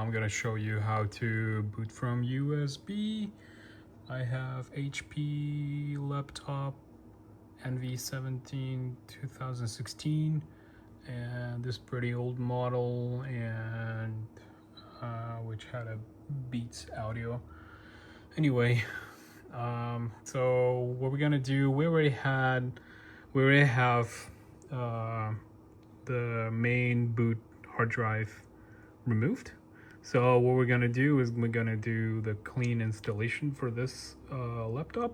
I'm gonna show you how to boot from USB. I have HP laptop NV17 2016 and this pretty old model, and which had a Beats audio. Anyway, so what we're gonna do, we already have the main boot hard drive removed. So what we're gonna do is we're gonna do the clean installation for this laptop,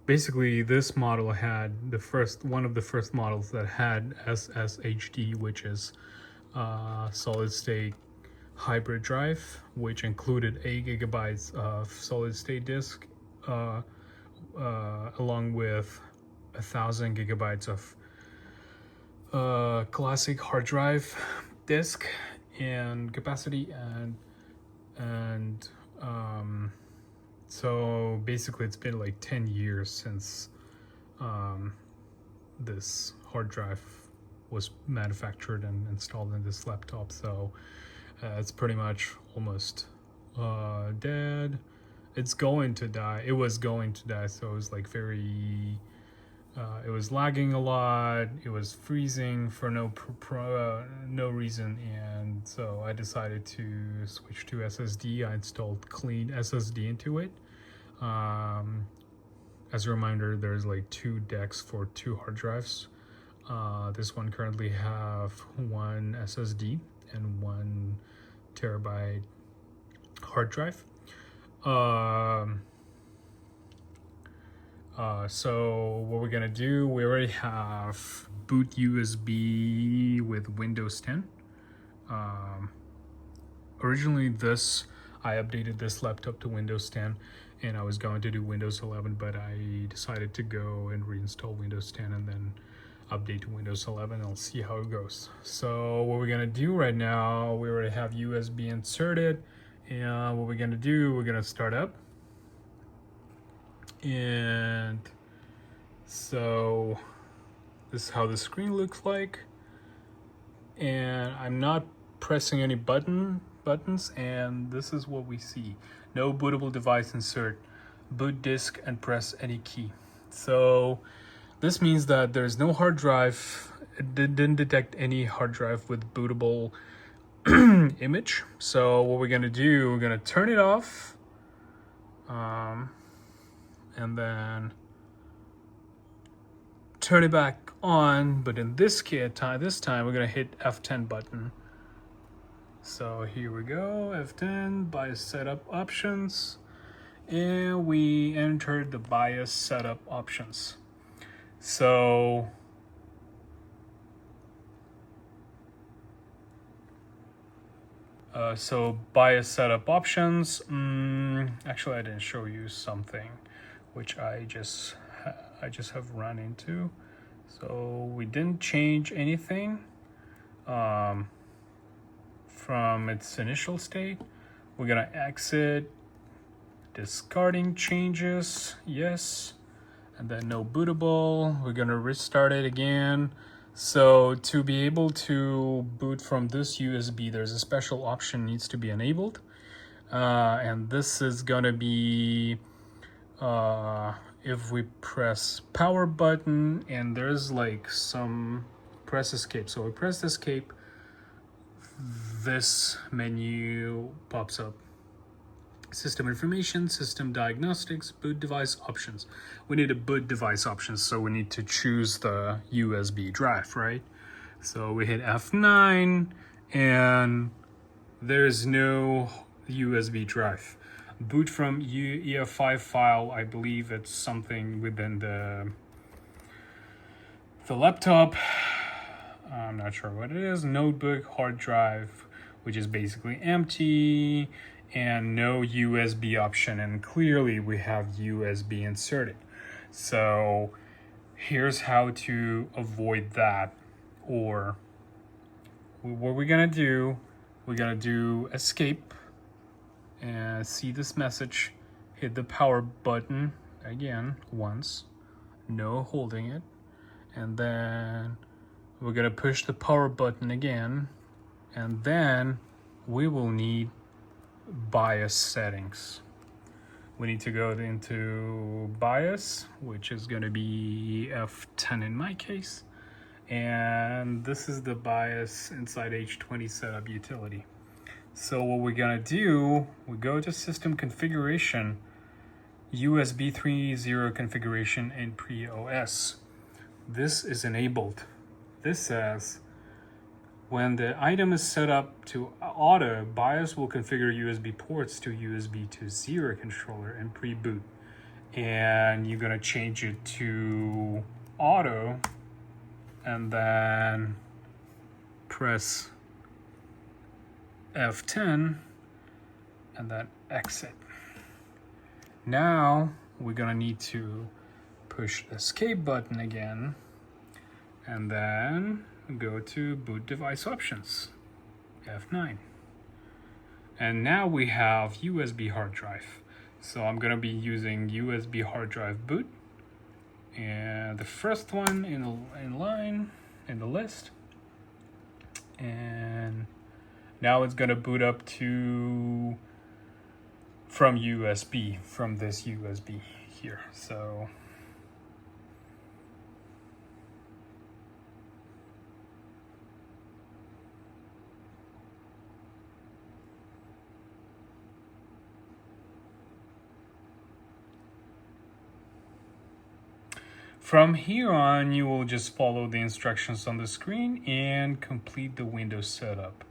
basically this model had one of the first models that had SSHD, which is solid state hybrid drive, which included 8 gigabytes of solid state disk, along with 1,000 gigabytes of classic hard drive disk and capacity, and so basically it's been like 10 years since this hard drive was manufactured and installed in this laptop, so it's pretty much almost dead. It's going to die. It was going to die, so it was like very it was lagging a lot, it was freezing for no reason, and so I decided to switch to SSD. I installed clean SSD into it. As a reminder, there's like 2 decks for 2 hard drives. This one currently have 1 SSD and 1 terabyte hard drive. So what we're gonna do, we already have boot USB with Windows 10. Originally I updated this laptop to Windows 10, and I was going to do Windows 11, but I decided to go and reinstall Windows 10 and then update to Windows 11. I'll see how it goes. So what we're gonna do right now, we already have USB inserted, and what we're gonna do, we're gonna start up. And so this is how the screen looks like, and I'm not pressing any buttons, and this is what we see. No bootable device insert, boot disk, and press any key. So this means that there's no hard drive. It didn't detect any hard drive with bootable image. So what we're gonna do, we're gonna turn it off, and then turn it back on, but in this time we're gonna hit F10 button. So here we go, F10, BIOS setup options, and we entered the BIOS setup options. So BIOS setup options, actually I didn't show you something which I just have run into. So we didn't change anything from its initial state. We're gonna exit, discarding changes, yes, and then no bootable. We're gonna restart it again. So to be able to boot from this USB, there's a special option needs to be enabled, and this is gonna be if we press power button, and there's like some press escape. So we press escape, this menu pops up. System information, system diagnostics, boot device options. We need a boot device options, so we need to choose the USB drive, right? So we hit F9, and there's no USB drive. Boot from UEFI file, I believe it's something within the laptop. I'm not sure what it is. Notebook, hard drive, which is basically empty, and no USB option, and clearly we have USB inserted. So here's how to avoid that, or what we're gonna do, we're gonna do escape and see this message, hit the power button again once, no holding it, and then We're gonna push the power button again, and then we will need BIOS settings. We need to go into BIOS, which is gonna be F10 in my case. And this is the BIOS inside H20 setup utility. So what we're gonna do, we go to system configuration, USB 3.0 configuration in pre-OS. This is enabled. This says, when the item is set up to auto, BIOS will configure USB ports to USB 2.0 controller in pre-boot. And you're gonna change it to auto, and then press F10 and then exit. Now we're gonna need to push the escape button again and then go to boot device options, F9. And now we have USB hard drive. So I'm gonna be using USB hard drive boot, and the first one in line in the list. And now it's gonna boot up to from USB, from this USB here. So from here on, you will just follow the instructions on the screen and complete the Windows setup.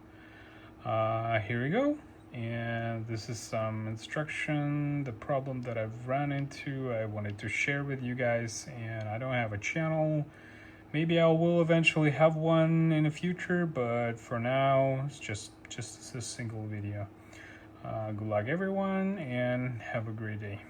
Here we go. And this is some instruction, the problem that I've run into, I wanted to share with you guys, and I don't have a channel. Maybe I will eventually have one in the future, but for now, it's just a single video. Good luck everyone, and have a great day.